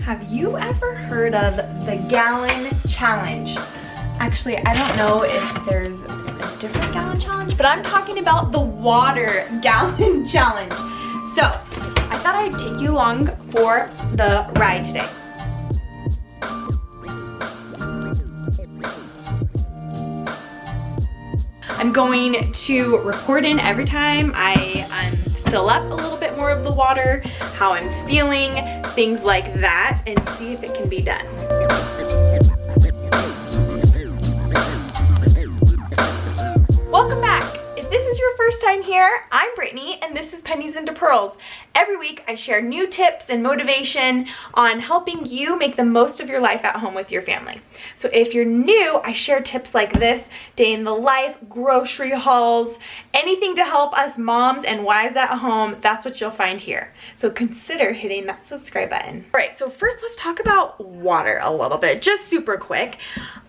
Have you ever heard of the gallon challenge? Actually, I don't know if there's a different gallon challenge, but I'm talking about the water gallon challenge. So, I thought I'd take you along for the ride today. I'm going to report in every time I fill up a little bit more of the water, how I'm feeling, things like that, and see if it can be done. Welcome back. If this is your first time here, I'm Brittany and this is Pennies into Pearls. Every week I share new tips and motivation on helping you make the most of your life at home with your family. So if you're new, I share tips like this, day in the life, grocery hauls, anything to help us moms and wives at home, that's what you'll find here. So consider hitting that subscribe button. All right, so first let's talk about water a little bit, just super quick.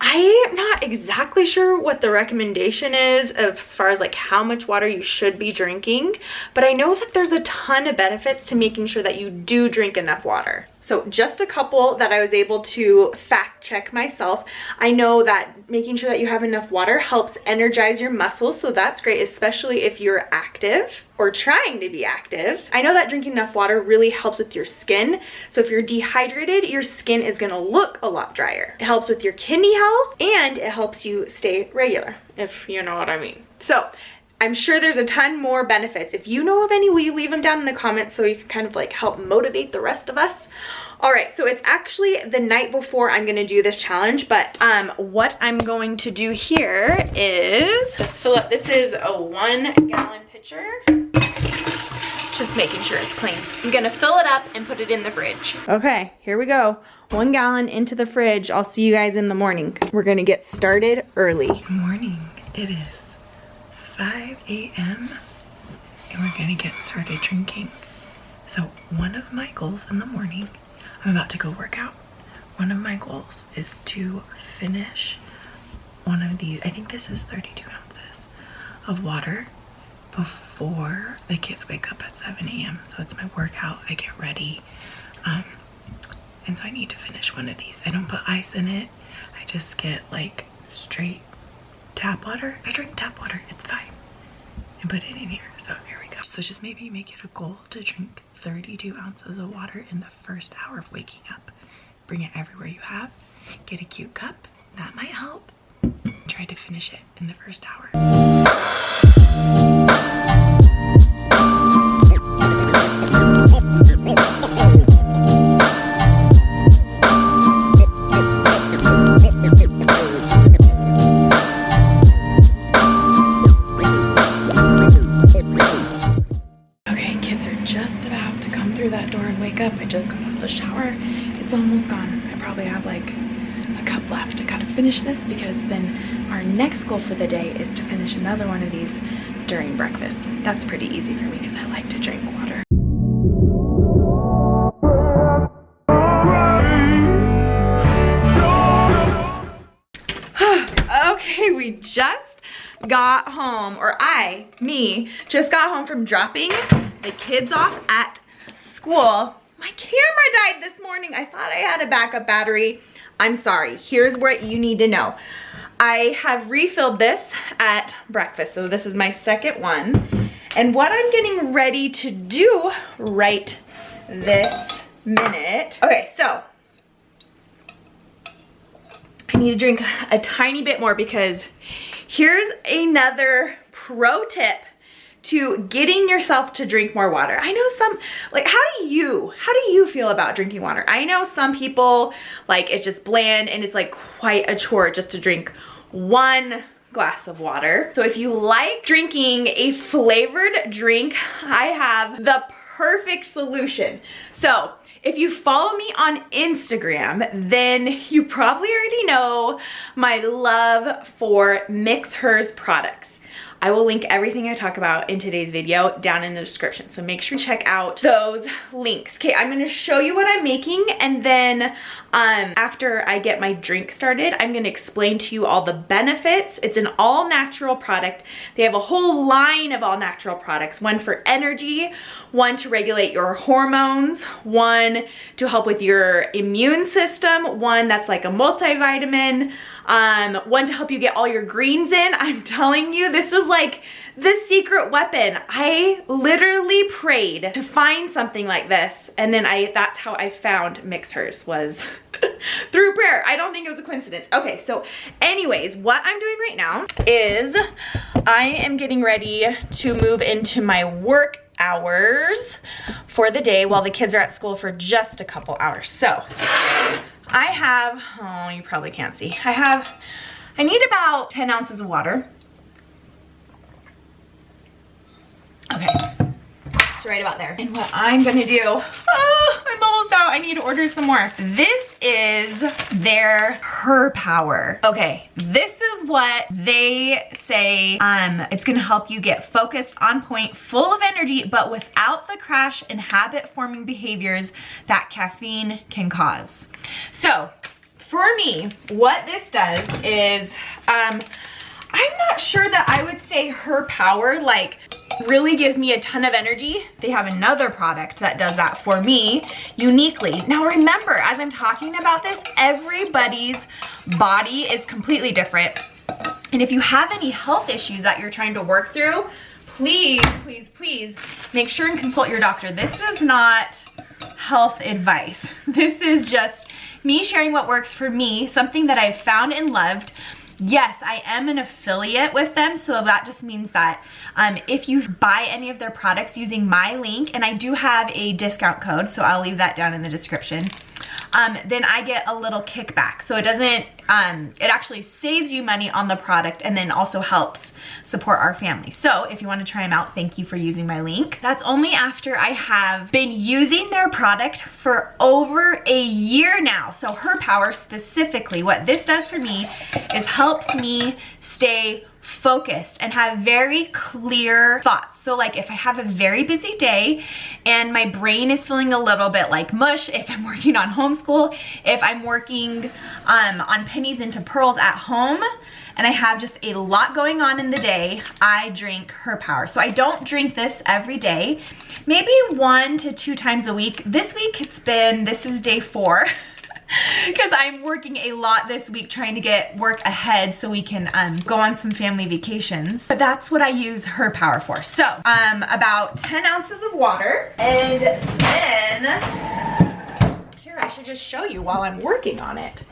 I'm not exactly sure what the recommendation is as far as like how much water you should be drinking, but I know that there's a ton of benefits to making sure that you do drink enough water. So just a couple that I was able to fact check myself. I know that making sure that you have enough water helps energize your muscles, so that's great, especially if you're active or trying to be active. I know that drinking enough water really helps with your skin. So if you're dehydrated, your skin is gonna look a lot drier. It helps with your kidney health and it helps you stay regular, if you know what I mean. So I'm sure there's a ton more benefits. If you know of any, will you leave them down in the comments so you can kind of like help motivate the rest of us? All right, so it's actually the night before I'm gonna do this challenge, but what I'm going to do here is just fill up, this is a 1 gallon pitcher. Just making sure it's clean. I'm gonna fill it up and put it in the fridge. Okay, here we go. 1 gallon into the fridge. I'll see you guys in the morning. We're gonna get started early. Good morning, it is 5 a.m. and we're gonna get started drinking. So one of my goals in the morning, I'm about to go work out. One of my goals is to finish one of these, I think this is 32 ounces of water before the kids wake up at 7 a.m. So it's my workout, I get ready. And so I need to finish one of these. I don't put ice in it. I just get like straight tap water. I drink tap water, it's fine. And put it in here, so here we go. So just maybe make it a goal to drink 32 ounces of water in the first hour of waking up. Bring it everywhere you have. Get a cute cup, that might help. Try to finish it in the first hour. That door and wake up. I just got out of the shower. It's almost gone. I probably have like a cup left. I gotta finish this because then our next goal for the day is to finish another one of these during breakfast. That's pretty easy for me because I like to drink water. Okay, we just got home, or me just got home from dropping the kids off at school. My camera died this morning. I thought I had a backup battery. I'm sorry. Here's what you need to know. I have refilled this at breakfast, so this is my second one. And what I'm getting ready to do right this minute. Okay, so I need to drink a tiny bit more because here's another pro tip to getting yourself to drink more water. I know some, like, how do you feel about drinking water? I know some people, like, it's just bland and it's like quite a chore just to drink 1 glass of water. So if you like drinking a flavored drink, I have the perfect solution. So if you follow me on Instagram, then you probably already know my love for MixHers products. I will link everything I talk about in today's video down in the description. So make sure to check out those links. Okay, I'm gonna show you what I'm making, and then after I get my drink started, I'm gonna explain to you all the benefits. It's an all natural product. They have a whole line of all natural products, one for energy, one to regulate your hormones, one to help with your immune system, one that's like a multivitamin, one to help you get all your greens in. I'm telling you, this is like the secret weapon. I literally prayed to find something like this, and then that's how I found MixHers, was through prayer. I don't think it was a coincidence. Okay, so anyways, what I'm doing right now is I am getting ready to move into my work hours for the day while the kids are at school for just a couple hours. So I have, oh, you probably can't see. I need about 10 ounces of water. Okay, it's right about there. And what I'm gonna do, I'm almost out. I need to order some more. This is their HERPEARL. Okay, this is what they say. It's gonna help you get focused, on point, full of energy, but without the crash and habit-forming behaviors that caffeine can cause. So, for me, what this does is, I'm not sure that I would say HERPEARL like really gives me a ton of energy. They have another product that does that for me uniquely. Now remember, as I'm talking about this, everybody's body is completely different. And if you have any health issues that you're trying to work through, please, please, please make sure and consult your doctor. This is not health advice. This is just me sharing what works for me, something that I've found and loved. Yes, I am an affiliate with them, so that just means that if you buy any of their products using my link, and I do have a discount code, so I'll leave that down in the description, then I get a little kickback. So it doesn't, it actually saves you money on the product and then also helps support our family. So if you want to try them out, thank you for using my link. That's only after I have been using their product for over a year now. So HERPEARL specifically, what this does for me is helps me stay focused and have very clear thoughts. So like if I have a very busy day and my brain is feeling a little bit like mush, if I'm working on homeschool, if I'm working on pennies into pearls at home, and I have just a lot going on in the day, I drink HERPEARL. So I don't drink this every day, maybe 1 to 2 times a week. This week this is day 4. Because I'm working a lot this week trying to get work ahead so we can go on some family vacations. But that's what I use HERPEARL for. So about 10 ounces of water, and then here, I should just show you while I'm working on it.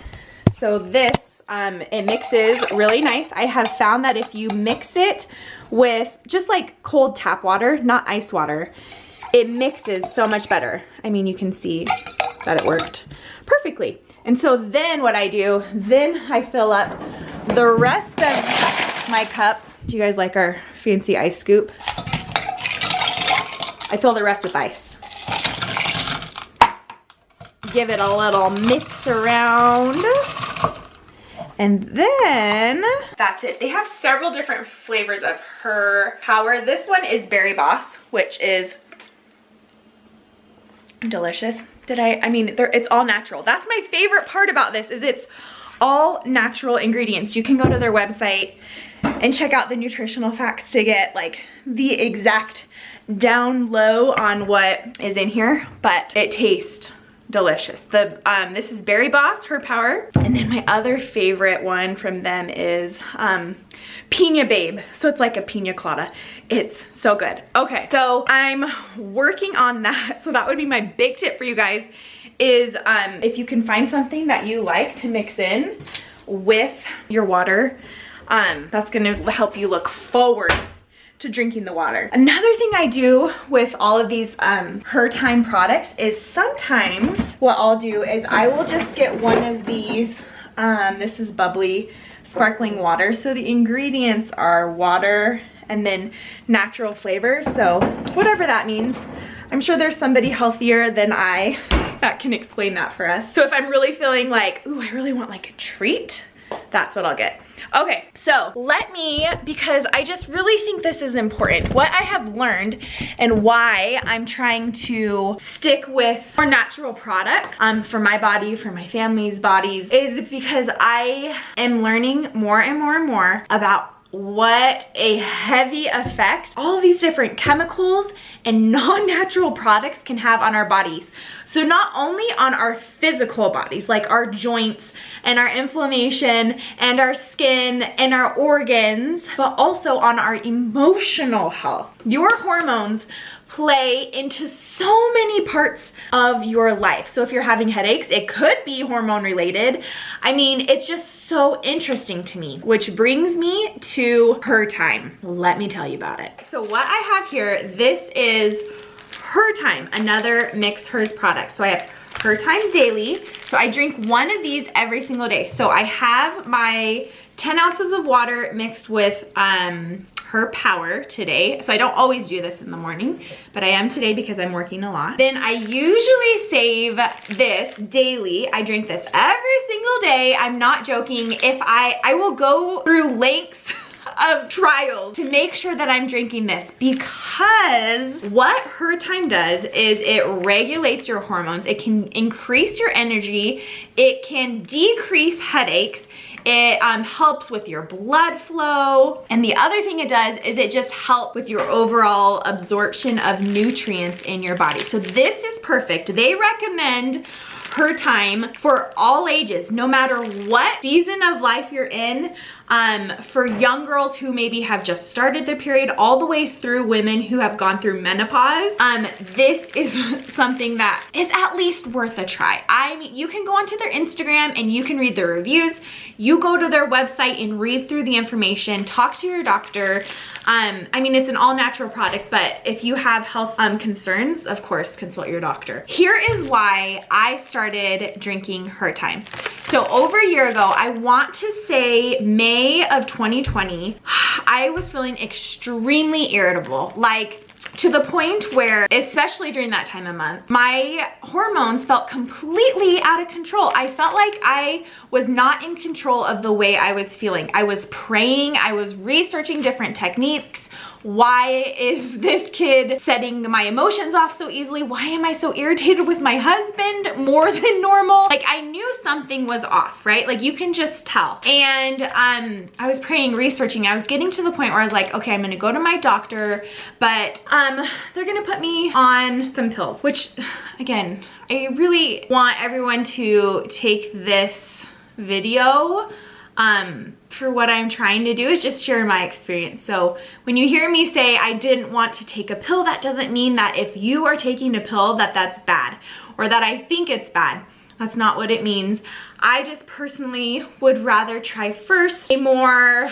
So this, it mixes really nice. I have found that if you mix it with just like cold tap water, not ice water, it mixes so much better. I mean, you can see that it worked perfectly. And so then what I do, then I fill up the rest of my cup. Do you guys like our fancy ice scoop? I fill the rest with ice. Give it a little mix around. And then that's it. They have several different flavors of HERPEARL. This one is Berry Boss, which is delicious. I mean, it's all natural. That's my favorite part about this, is it's all natural ingredients. You can go to their website and check out the nutritional facts to get like the exact down low on what is in here, but it tastes delicious. This is Berry Boss HERPEARL, and then my other favorite one from them is Pina Babe. So it's like a pina colada. It's so good. Okay, so I'm working on that. So that would be my big tip for you guys is if you can find something that you like to mix in with your water, that's gonna help you look forward to drinking the water. Another thing I do with all of these HERTime products is sometimes what I'll do is I will just get one of these, this is bubbly sparkling water. So the ingredients are water and then natural flavors. So whatever that means, I'm sure there's somebody healthier than I that can explain that for us. So if I'm really feeling like, ooh, I really want like a treat, that's what I'll get. Okay, so because I just really think this is important. What I have learned and why I'm trying to stick with more natural products for my body, for my family's bodies, is because I am learning more and more and more about what a heavy effect all of these different chemicals and non-natural products can have on our bodies. So not only on our physical bodies, like our joints and our inflammation and our skin and our organs, but also on our emotional health. Your hormones play into so many parts of your life. So if you're having headaches, it could be hormone related. I mean, it's just so interesting to me, which brings me to her time. Let me tell you about it. So what I have here, this is Her Time, another MixHers product. So I have Her Time Daily. So I drink one of these every single day. So I have my 10 ounces of water mixed with HERPEARL today. So I don't always do this in the morning, but I am today because I'm working a lot. Then I usually save this daily. I drink this every single day. I'm not joking. If I will go through lengths of trials to make sure that I'm drinking this, because what Her Time does is it regulates your hormones. It can increase your energy. It can decrease headaches. It helps with your blood flow. And the other thing it does is it just helps with your overall absorption of nutrients in your body. So this is perfect. They recommend Her Time for all ages, no matter what season of life you're in. For young girls who maybe have just started their period, all the way through women who have gone through menopause, this is something that is at least worth a try. I mean, you can go onto their Instagram and you can read the reviews. You go to their website and read through the information, talk to your doctor. I mean, it's an all natural product, but if you have health concerns, of course, consult your doctor. Here is why I started drinking Her Time. So over a year ago, I want to say May of 2020, I was feeling extremely irritable, like to the point where, especially during that time of month, my hormones felt completely out of control. I felt like I was not in control of the way I was feeling. I was praying, I was researching different techniques. Why is this kid setting my emotions off so easily? Why am I so irritated with my husband more than normal? Like, I knew something was off, right? Like, you can just tell. And I was praying, researching. I was getting to the point where I was like, okay, I'm gonna go to my doctor, but they're gonna put me on some pills, which, again, I really want everyone to take this video for what I'm trying to do is just share my experience. So when you hear me say I didn't want to take a pill, that doesn't mean that if you are taking a pill that that's bad or that I think it's bad. That's not what it means. I just personally would rather try first a more,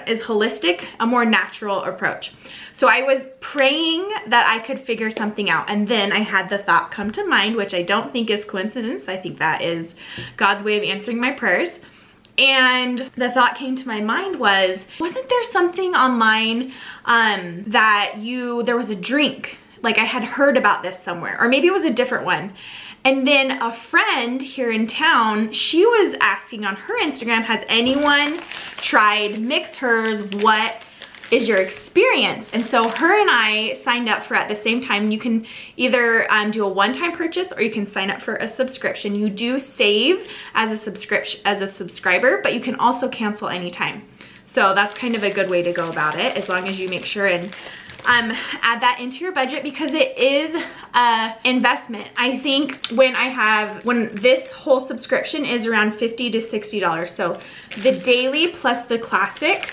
is holistic, a more natural approach. So I was praying that I could figure something out, and then I had the thought come to mind, which I don't think is coincidence. I think that is God's way of answering my prayers. And the thought came to my mind was, wasn't there something online that there was a drink, like I had heard about this somewhere, or maybe it was a different one. And then a friend here in town, she was asking on her Instagram, has anyone tried MixHers? What is your experience? And so her and I signed up for at the same time. You can either do a one-time purchase or you can sign up for a subscription. You do save as a subscriber, but you can also cancel anytime. So that's kind of a good way to go about it, as long as you make sure and add that into your budget, because it is an investment. I think when this whole subscription is around $50 to $60. So the daily plus the classic.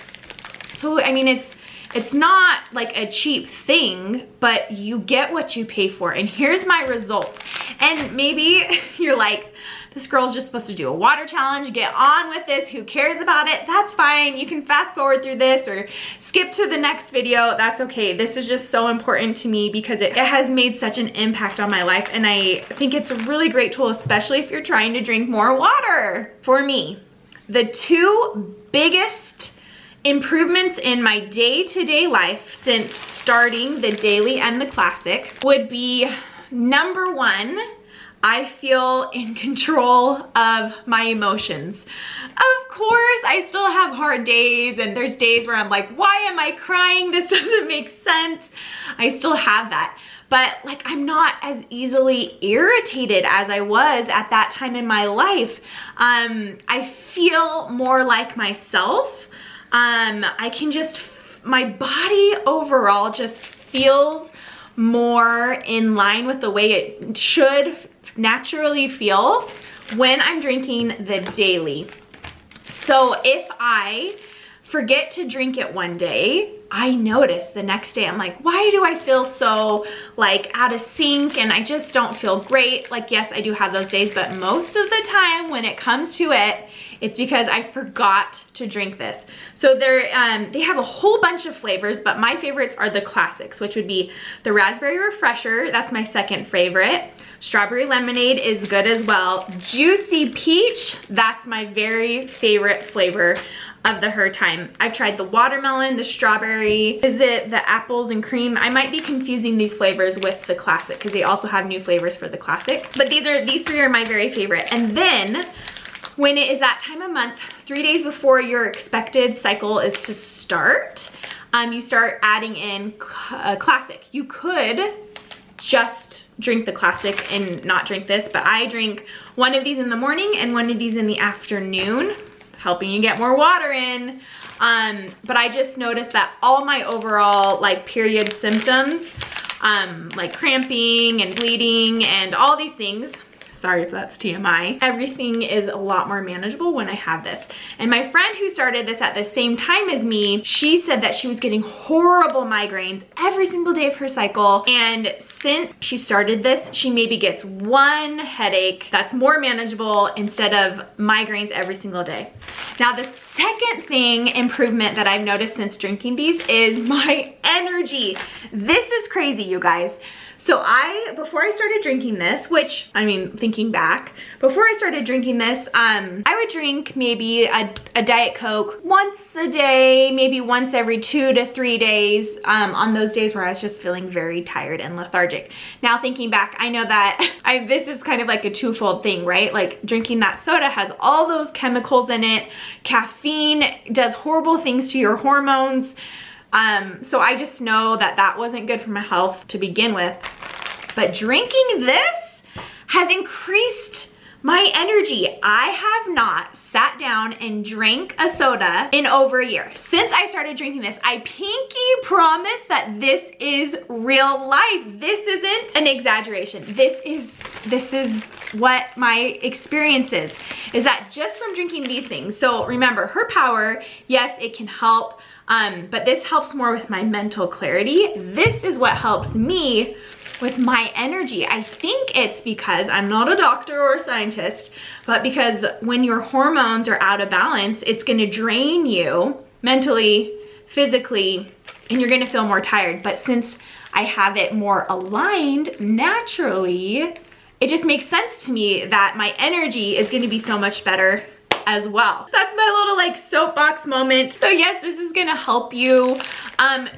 So, I mean, it's not like a cheap thing, but you get what you pay for. And here's my results. And maybe you're like, this girl's just supposed to do a water challenge, get on with this, who cares about it? That's fine. You can fast forward through this or skip to the next video. That's okay. This is just so important to me because it has made such an impact on my life. And I think it's a really great tool, especially if you're trying to drink more water. For me, the two biggest improvements in my day-to-day life since starting the daily and the classic would be, number one, I feel in control of my emotions. Of course, I still have hard days, and there's days where I'm like, why am I crying? This doesn't make sense. I still have that. But like, I'm not as easily irritated as I was at that time in my life. I feel more like myself. I can just, my body overall just feels more in line with the way it should naturally feel when I'm drinking the daily. So if I forget to drink it one day, I notice the next day, I'm like, why do I feel so like out of sync and I just don't feel great? Like, yes, I do have those days, but most of the time when it comes to it, it's because I forgot to drink this. So they have a whole bunch of flavors, but my favorites are the classics, which would be the Raspberry Refresher. That's my second favorite. Strawberry Lemonade is good as well. Juicy Peach, that's my very favorite flavor of the Her Time. I've tried the watermelon, the strawberry, is it the apples and cream? I might be confusing these flavors with the classic because they also have new flavors for the classic. But these three are my very favorite. And then when it is that time of month, 3 days before your expected cycle is to start, you start adding in classic. You could just drink the classic and not drink this, but I drink one of these in the morning and one of these in the afternoon, helping you get more water in. But I just noticed that all my overall like period symptoms, like cramping and bleeding and all these things, sorry if that's TMI, everything is a lot more manageable when I have this. And my friend who started this at the same time as me, she said that she was getting horrible migraines every single day of her cycle. And since she started this, she maybe gets one headache that's more manageable instead of migraines every single day. Now, the second improvement that I've noticed since drinking these is my energy. This is crazy, you guys. So before I started drinking this, which, I mean, thinking back, before I started drinking this, I would drink maybe a Diet Coke once a day, maybe once every 2 to 3 days, on those days where I was just feeling very tired and lethargic. Now thinking back, I know that this is kind of like a twofold thing, right? Like drinking that soda has all those chemicals in it. Caffeine does horrible things to your hormones. So I just know that that wasn't good for my health to begin with. But drinking this has increased my energy. I have not sat down and drank a soda in over a year. Since I started drinking this, I pinky promise that this is real life. This isn't an exaggeration. This is what my experience is that just from drinking these things. So remember, Her Power, yes, it can help, but this helps more with my mental clarity. This is what helps me with my energy. I think it's because I'm not a doctor or a scientist, but because when your hormones are out of balance, it's gonna drain you mentally, physically, and you're gonna feel more tired. But since I have it more aligned naturally, it just makes sense to me that my energy is gonna be so much better as well. That's my little like soapbox moment. So yes, this is gonna help you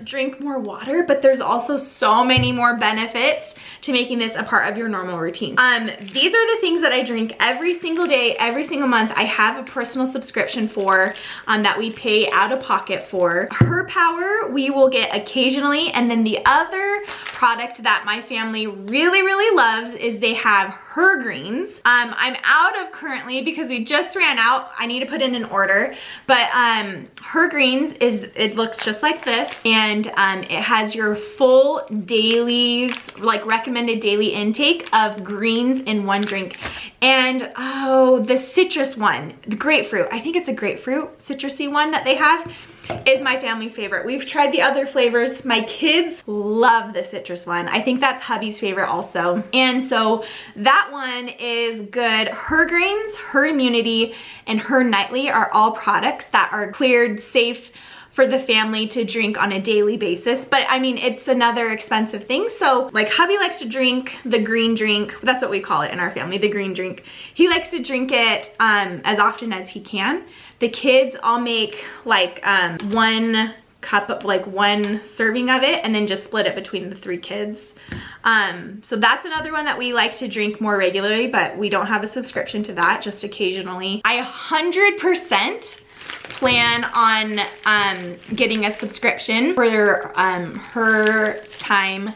drink more water, but there's also so many more benefits to making this a part of your normal routine. These are the things that I drink every single day, every single month. I have a personal subscription for that we pay out of pocket for. Her Power we will get occasionally, and then the other product that my family really, really loves is they have Her Greens. I'm out of currently because we just ran out. I need to put in an order, but Her Greens it looks just like this, and it has your full dailies, like recommended daily intake of greens in one drink. And oh, the citrus one, the grapefruit, I think it's a grapefruit citrusy one that they have, is my family's favorite. We've tried the other flavors. My kids love the citrus one. I think that's hubby's favorite also. And so that one is good. Her Greens, Her Immunity, and Her Nightly are all products that are cleared, safe for the family to drink on a daily basis. But I mean, it's another expensive thing. So like hubby likes to drink the green drink. That's what we call it in our family, the green drink. He likes to drink it as often as he can. The kids, I'll make like 1 cup of like 1 serving of it, and then just split it between the 3 kids. So that's another one that we like to drink more regularly, but we don't have a subscription to that, just occasionally. I 100% plan on getting a subscription for her time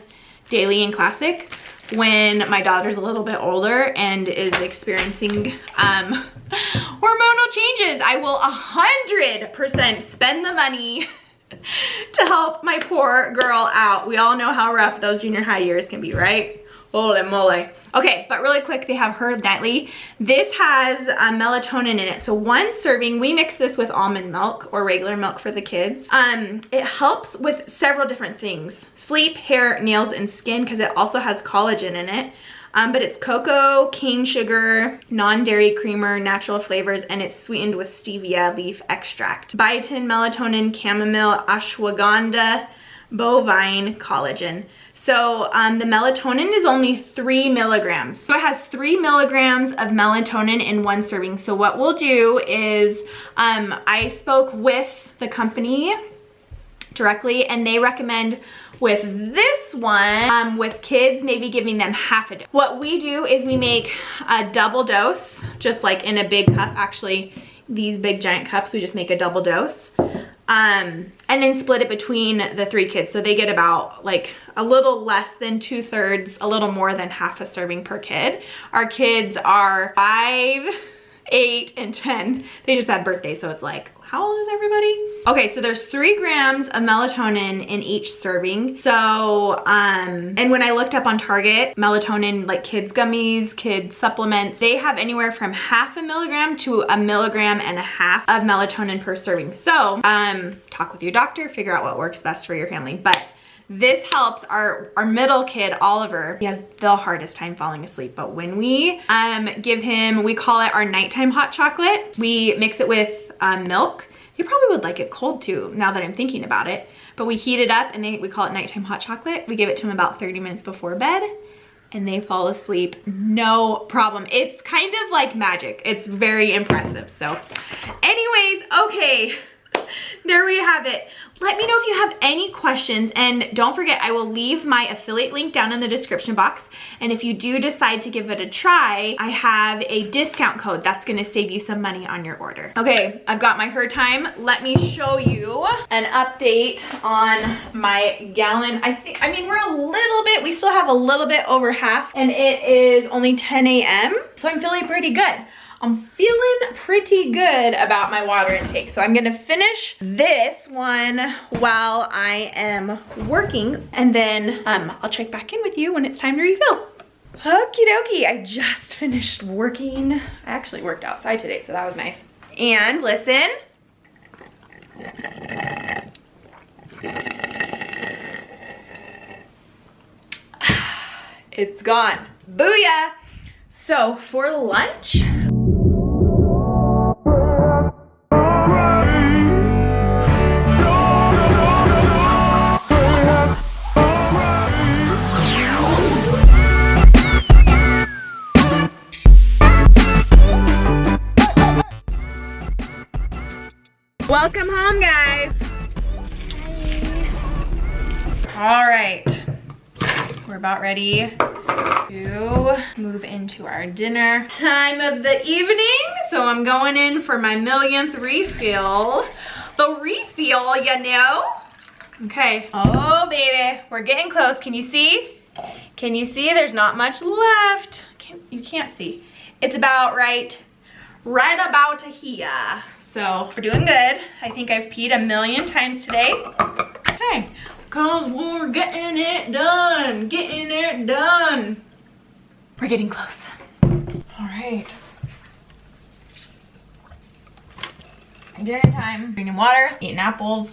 daily and classic when my daughter's a little bit older and is experiencing hormonal changes. I will 100% spend the money to help my poor girl out. We all know how rough those junior high years can be, right? Holy moly. Okay, but really quick, they have Her Nightly. This has melatonin in it. So 1 serving, we mix this with almond milk or regular milk for the kids. It helps with several different things. Sleep, hair, nails, and skin, because it also has collagen in it. But it's cocoa, cane sugar, non-dairy creamer, natural flavors, and it's sweetened with stevia leaf extract. Biotin, melatonin, chamomile, ashwagandha, bovine collagen. So the melatonin is only 3 milligrams. So it has 3 milligrams of melatonin in 1 serving. So what we'll do is, I spoke with the company directly, and they recommend with this one, with kids, maybe giving them half a dose. What we do is we make a double dose, just like in a big cup. Actually, these big giant cups, we just make a double dose. And then split it between the 3 kids. So they get about like a little less than 2/3, a little more than half a serving per kid. Our kids are 5, 8, and 10. They just had birthdays, so it's like, how old is everybody? Okay, so there's 3 grams of melatonin in each serving. So, and when I looked up on Target, melatonin, like kids gummies, kids supplements, they have anywhere from 0.5 milligram to 1.5 milligrams of melatonin per serving. So, talk with your doctor, figure out what works best for your family. But this helps our middle kid, Oliver. He has the hardest time falling asleep, but when we give him, we call it our nighttime hot chocolate. We mix it with milk. You probably would like it cold too, now that I'm thinking about it. But we heat it up and we call it nighttime hot chocolate. We give it to him about 30 minutes before bed and they fall asleep, no problem. It's kind of like magic. It's very impressive. So anyways, okay. There we have it. Let me know if you have any questions, and don't forget, I will leave my affiliate link down in the description box. And if you do decide to give it a try, I have a discount code that's gonna save you some money on your order. Okay, I've got my Her Time. Let me show you an update on my gallon. I mean, we're a little bit, we still have a little bit over half, and it is only 10 a.m. So I'm feeling pretty good. I'm feeling pretty good about my water intake. So I'm gonna finish this one while I am working, and then I'll check back in with you when it's time to refill. Okie dokie, I just finished working. I actually worked outside today, so that was nice. And listen. It's gone. Booyah! So for lunch, welcome home, guys. All right, we're about ready to move into our dinner time of the evening. So I'm going in for my 1,000,000th refill. The refill, you know. Okay, oh baby, we're getting close. Can you see? Can you see? There's not much left. You can't see. It's about right about here. So we're doing good. I think I've peed 1,000,000 times today. Okay, because we're getting it done. Getting it done. We're getting close. All right. Dinner time. Drinking water, eating apples.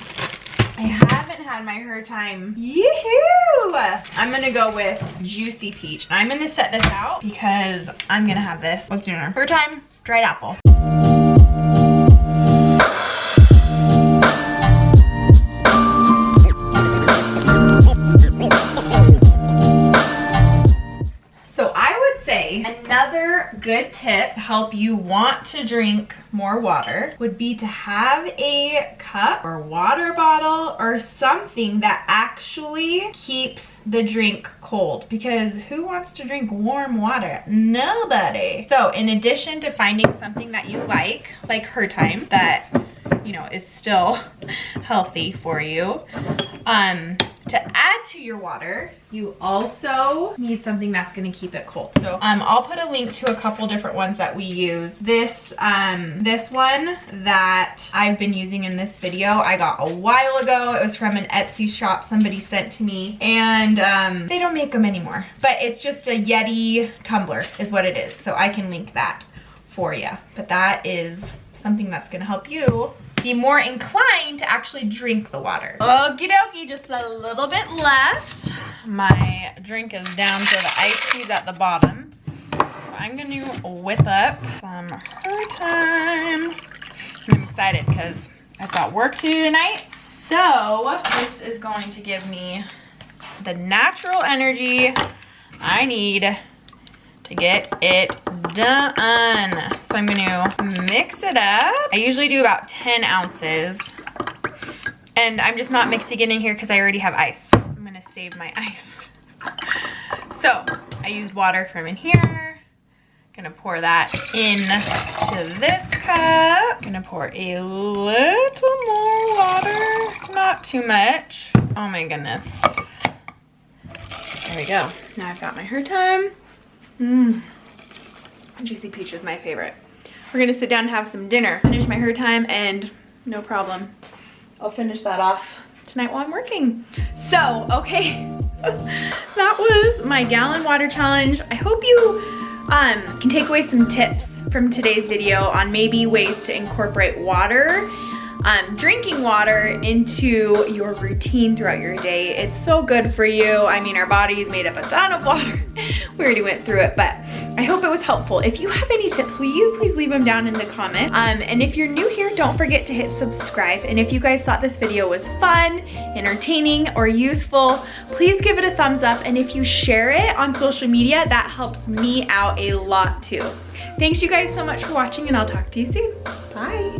I haven't had my Her Time. Yoo-hoo! I'm gonna go with Juicy Peach. I'm gonna set this out because I'm gonna have this with dinner. Her Time, dried apple. So I would say another good tip to help you want to drink more water would be to have a cup or water bottle or something that actually keeps the drink cold, because who wants to drink warm water? Nobody. So in addition to finding something that you like Her Time, that you know is still healthy for you, to add to your water, you also need something that's going to keep it cold. So I'll put a link to a couple different ones that we use. This one that I've been using in this video, I got a while ago. It was from an Etsy shop somebody sent to me, and they don't make them anymore. But it's just a Yeti tumbler is what it is. So I can link that for you. But that is something that's going to help you be more inclined to actually drink the water. Okie dokie, just a little bit left. My drink is down to the ice cubes at the bottom. So I'm gonna whip up some Her Time. And I'm excited because I've got work to do tonight. So this is going to give me the natural energy I need to get it done. So I'm gonna mix it up. I usually do about 10 ounces. And I'm just not mixing it in here because I already have ice. I'm gonna save my ice. So I used water from in here. Gonna pour that into this cup. Gonna pour a little more water, not too much. Oh my goodness. There we go. Now I've got my Her Time. Juicy peach is my favorite. We're gonna sit down and have some dinner. Finish my Her Time, and no problem, I'll finish that off tonight while I'm working. So, okay, that was my gallon water challenge. I hope you can take away some tips from today's video on maybe ways to incorporate water, drinking water into your routine throughout your day. It's so good for you. I mean, our body is made up a ton of water. We already went through it, but I hope it was helpful. If you have any tips, will you please leave them down in the comment? And if you're new here, don't forget to hit subscribe. And if you guys thought this video was fun, entertaining, or useful, please give it a thumbs up. And if you share it on social media, that helps me out a lot too. Thanks you guys so much for watching, and I'll talk to you soon. Bye.